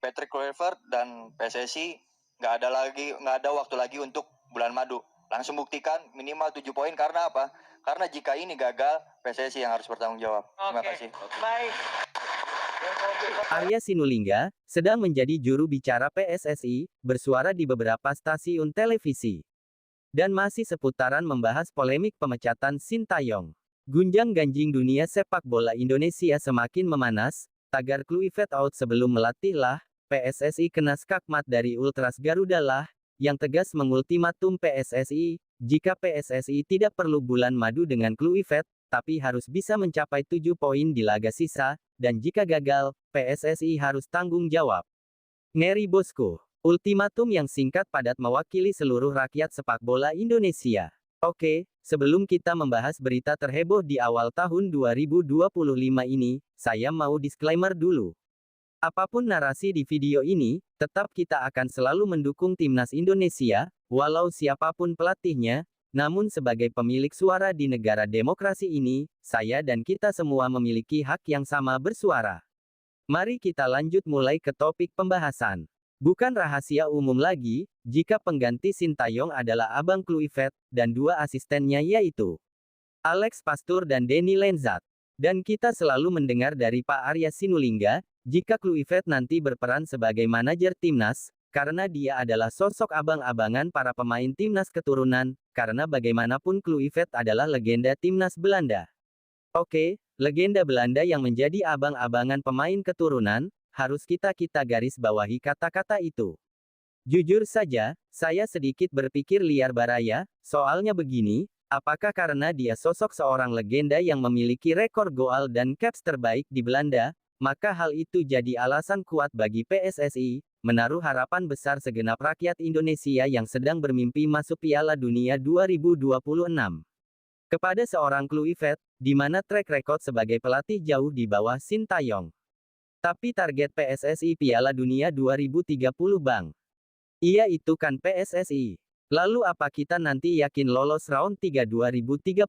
Patrick Kluivert dan PSSI nggak ada waktu lagi untuk bulan madu. Langsung buktikan minimal 7 poin karena apa? Karena jika ini gagal, PSSI yang harus bertanggung jawab. Terima kasih. Baik. Arya Sinulinga, sedang menjadi juru bicara PSSI, bersuara di beberapa stasiun televisi. Dan masih seputaran membahas polemik pemecatan Sintayong. Gunjang-ganjing dunia sepak bola Indonesia semakin memanas, tagar Kluivert out sebelum melatih lah, PSSI kena skakmat dari Ultras Garuda lah, yang tegas mengultimatum PSSI, jika PSSI tidak perlu bulan madu dengan Kluivert, tapi harus bisa mencapai 7 poin di laga sisa, dan jika gagal, PSSI harus tanggung jawab. Ngeri bosku. Ultimatum yang singkat padat mewakili seluruh rakyat sepak bola Indonesia. Oke, sebelum kita membahas berita terheboh di awal tahun 2025 ini, saya mau disclaimer dulu. Apapun narasi di video ini, tetap kita akan selalu mendukung timnas Indonesia, walau siapapun pelatihnya, namun sebagai pemilik suara di negara demokrasi ini, saya dan kita semua memiliki hak yang sama bersuara. Mari kita lanjut mulai ke topik pembahasan. Bukan rahasia umum lagi, jika pengganti Sintayong adalah Abang Kluivert, dan dua asistennya yaitu Alex Pastur dan Denny Lenzat. Dan kita selalu mendengar dari Pak Arya Sinulinga, jika Kluivert nanti berperan sebagai manajer timnas, karena dia adalah sosok abang-abangan para pemain timnas keturunan, karena bagaimanapun Kluivert adalah legenda timnas Belanda. Oke, legenda Belanda yang menjadi abang-abangan pemain keturunan, harus kita garis bawahi kata-kata itu. Jujur saja, saya sedikit berpikir liar baraya, soalnya begini, apakah karena dia sosok seorang legenda yang memiliki rekor gol dan caps terbaik di Belanda, maka hal itu jadi alasan kuat bagi PSSI, menaruh harapan besar segenap rakyat Indonesia yang sedang bermimpi masuk Piala Dunia 2026. Kepada seorang Kluivert, di mana track record sebagai pelatih jauh di bawah Sintayong. Tapi target PSSI Piala Dunia 2030 bang. Iya itu kan PSSI. Lalu apa kita nanti yakin lolos round 3 2030?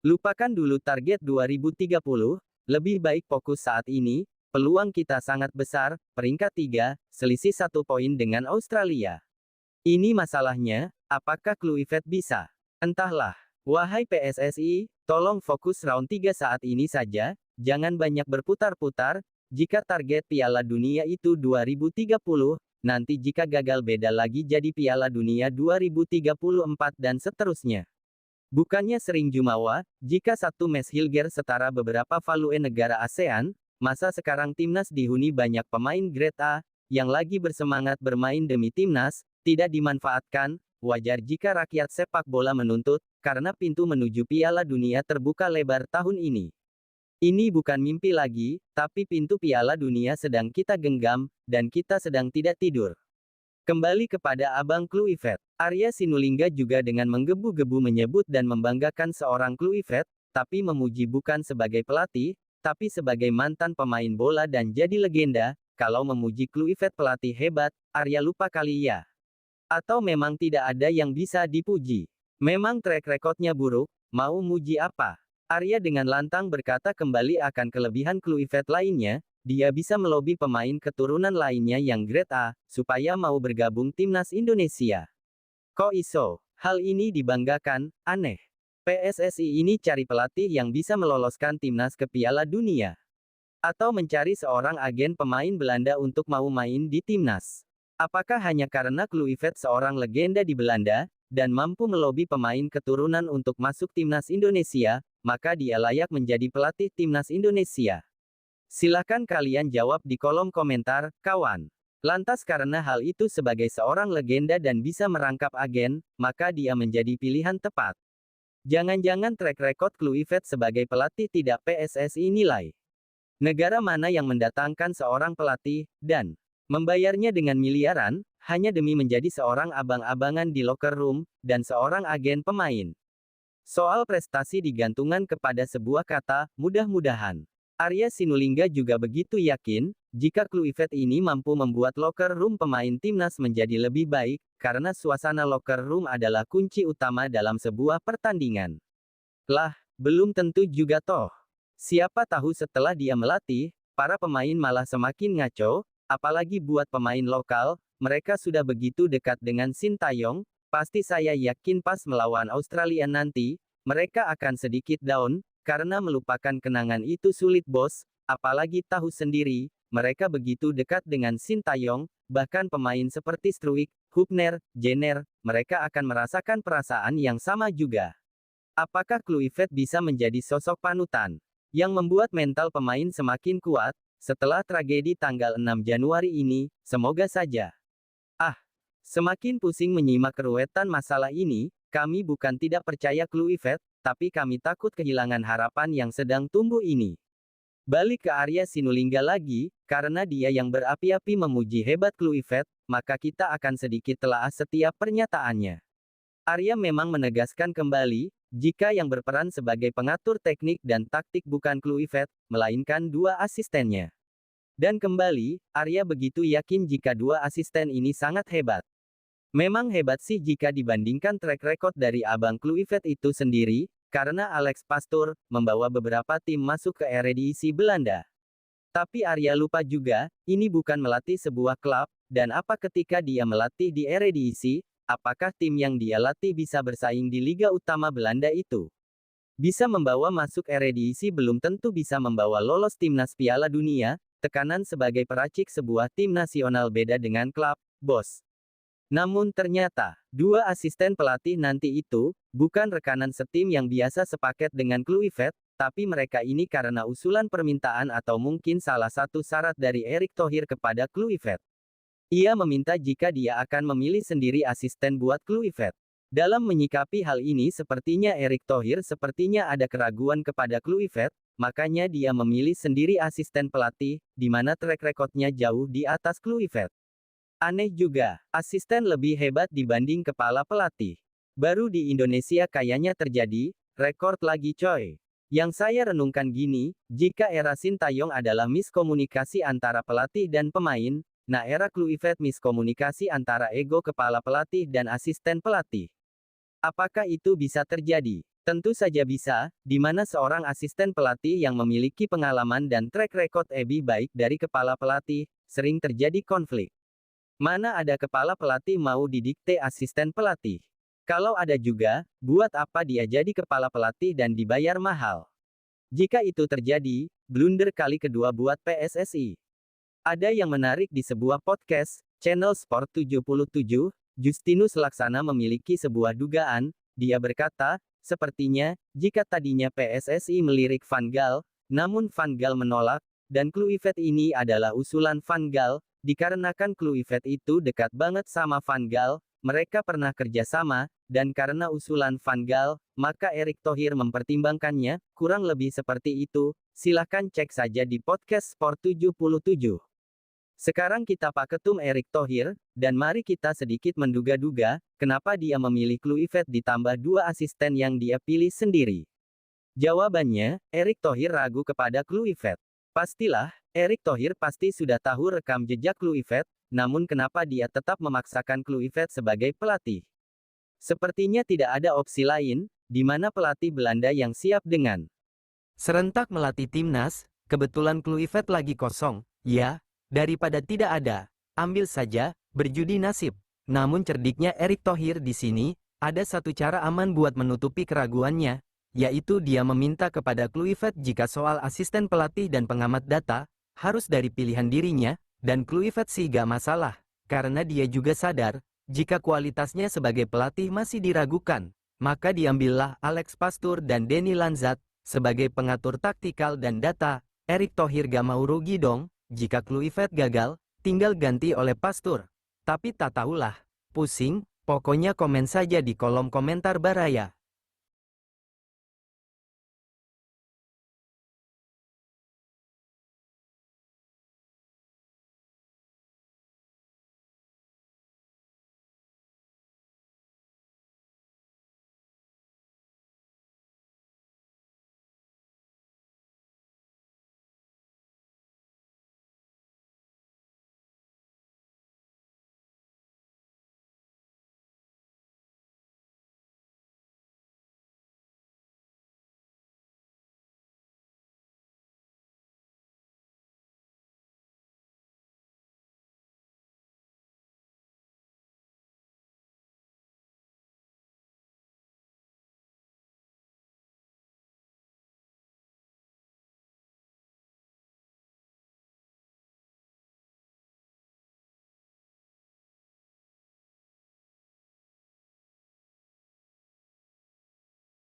Lupakan dulu target 2030, lebih baik fokus saat ini, peluang kita sangat besar, peringkat 3, selisih 1 poin dengan Australia. Ini masalahnya, apakah Kluivert bisa? Entahlah. Wahai PSSI, tolong fokus round 3 saat ini saja, jangan banyak berputar-putar, jika target Piala Dunia itu 2030, nanti jika gagal beda lagi jadi Piala Dunia 2034 dan seterusnya. Bukannya sering jumawa, jika satu match Hilger setara beberapa value negara ASEAN, masa sekarang timnas dihuni banyak pemain grade A, yang lagi bersemangat bermain demi timnas, tidak dimanfaatkan, wajar jika rakyat sepak bola menuntut, karena pintu menuju Piala Dunia terbuka lebar tahun ini. Ini bukan mimpi lagi, tapi pintu Piala Dunia sedang kita genggam, dan kita sedang tidak tidur. Kembali kepada Abang Kluivert, Arya Sinulinga juga dengan menggebu-gebu menyebut dan membanggakan seorang Kluivert, tapi memuji bukan sebagai pelatih, tapi sebagai mantan pemain bola dan jadi legenda. Kalau memuji Kluivert pelatih hebat, Arya lupa kali ya. Atau memang tidak ada yang bisa dipuji. Memang track recordnya buruk, mau muji apa? Arya dengan lantang berkata kembali akan kelebihan Kluivert lainnya, dia bisa melobi pemain keturunan lainnya yang grade A, supaya mau bergabung timnas Indonesia. Kok iso? Hal ini dibanggakan, aneh. PSSI ini cari pelatih yang bisa meloloskan timnas ke Piala Dunia. Atau mencari seorang agen pemain Belanda untuk mau main di timnas. Apakah hanya karena Kluivert seorang legenda di Belanda, dan mampu melobi pemain keturunan untuk masuk timnas Indonesia, maka dia layak menjadi pelatih timnas Indonesia? Silakan kalian jawab di kolom komentar, kawan. Lantas karena hal itu sebagai seorang legenda dan bisa merangkap agen, maka dia menjadi pilihan tepat. Jangan-jangan track record Kluivert sebagai pelatih tidak PSSI nilai. Negara mana yang mendatangkan seorang pelatih, dan membayarnya dengan miliaran, hanya demi menjadi seorang abang-abangan di locker room, dan seorang agen pemain. Soal prestasi digantungkan kepada sebuah kata, mudah-mudahan. Arya Sinulinga juga begitu yakin, jika Kluivert ini mampu membuat locker room pemain timnas menjadi lebih baik, karena suasana locker room adalah kunci utama dalam sebuah pertandingan. Lah, belum tentu juga toh. Siapa tahu setelah dia melatih, para pemain malah semakin ngaco, apalagi buat pemain lokal, mereka sudah begitu dekat dengan Sintayong, pasti saya yakin pas melawan Australia nanti, mereka akan sedikit down, karena melupakan kenangan itu sulit bos, apalagi tahu sendiri, mereka begitu dekat dengan Sintayong, bahkan pemain seperti Struijk, Hubner, Jenner, mereka akan merasakan perasaan yang sama juga. Apakah Kluivert bisa menjadi sosok panutan yang membuat mental pemain semakin kuat setelah tragedi tanggal 6 Januari ini? Semoga saja. Semakin pusing menyimak keruwetan masalah ini, kami bukan tidak percaya Kluivert, tapi kami takut kehilangan harapan yang sedang tumbuh ini. Balik ke Arya Sinulinga lagi, karena dia yang berapi-api memuji hebat Kluivert, maka kita akan sedikit telaah setiap pernyataannya. Arya memang menegaskan kembali, jika yang berperan sebagai pengatur teknik dan taktik bukan Kluivert, melainkan dua asistennya. Dan kembali, Arya begitu yakin jika dua asisten ini sangat hebat. Memang hebat sih jika dibandingkan track record dari Abang Kluivert itu sendiri, karena Alex Pastoor membawa beberapa tim masuk ke Eredivisie Belanda. Tapi Arya lupa juga, ini bukan melatih sebuah klub, dan apa ketika dia melatih di Eredivisie, apakah tim yang dia latih bisa bersaing di Liga Utama Belanda itu? Bisa membawa masuk Eredivisie belum tentu bisa membawa lolos timnas Piala Dunia, tekanan sebagai peracik sebuah tim nasional beda dengan klub, bos. Namun ternyata, dua asisten pelatih nanti itu, bukan rekanan setim yang biasa sepaket dengan Kluivert, tapi mereka ini karena usulan permintaan atau mungkin salah satu syarat dari Erick Thohir kepada Kluivert. Ia meminta jika dia akan memilih sendiri asisten buat Kluivert. Dalam menyikapi hal ini sepertinya Erick Thohir sepertinya ada keraguan kepada Kluivert, makanya dia memilih sendiri asisten pelatih, di mana track recordnya jauh di atas Kluivert. Aneh juga, asisten lebih hebat dibanding kepala pelatih. Baru di Indonesia kayaknya terjadi, rekor lagi coy. Yang saya renungkan gini, jika era Sintayong adalah miskomunikasi antara pelatih dan pemain, nah era Kluivert miskomunikasi antara ego kepala pelatih dan asisten pelatih. Apakah itu bisa terjadi? Tentu saja bisa, di mana seorang asisten pelatih yang memiliki pengalaman dan track record lebih baik dari kepala pelatih, sering terjadi konflik. Mana ada kepala pelatih mau didikte asisten pelatih? Kalau ada juga, buat apa dia jadi kepala pelatih dan dibayar mahal? Jika itu terjadi, blunder kali kedua buat PSSI. Ada yang menarik di sebuah podcast, channel Sport 77, Justinus Laksana memiliki sebuah dugaan, dia berkata, sepertinya, jika tadinya PSSI melirik Van Gaal, namun Van Gaal menolak, dan Kluivert ini adalah usulan Van Gaal, dikarenakan Kluivert itu dekat banget sama Van Gaal, mereka pernah kerjasama, dan karena usulan Van Gaal, maka Erick Thohir mempertimbangkannya, kurang lebih seperti itu, silahkan cek saja di podcast Sport 77. Sekarang kita paketum Erick Thohir, dan mari kita sedikit menduga-duga, kenapa dia memilih Kluivert ditambah dua asisten yang dia pilih sendiri. Jawabannya, Erick Thohir ragu kepada Kluivert. Pastilah, Erick Thohir pasti sudah tahu rekam jejak Kluivert, namun kenapa dia tetap memaksakan Kluivert sebagai pelatih? Sepertinya tidak ada opsi lain, di mana pelatih Belanda yang siap dengan serentak melatih timnas, kebetulan Kluivert lagi kosong, ya, daripada tidak ada, ambil saja, berjudi nasib. Namun cerdiknya Erick Thohir di sini, ada satu cara aman buat menutupi keraguannya, yaitu dia meminta kepada Kluivert jika soal asisten pelatih dan pengamat data, harus dari pilihan dirinya, dan Kluivert sih gak masalah, karena dia juga sadar, jika kualitasnya sebagai pelatih masih diragukan, maka diambillah Alex Pastoor dan Denny Lanzat, sebagai pengatur taktikal dan data. Erick Thohir gak mau rugi dong, jika Kluivert gagal, tinggal ganti oleh Pastoor. Tapi tak tahulah, pusing, pokoknya komen saja di kolom komentar Baraya.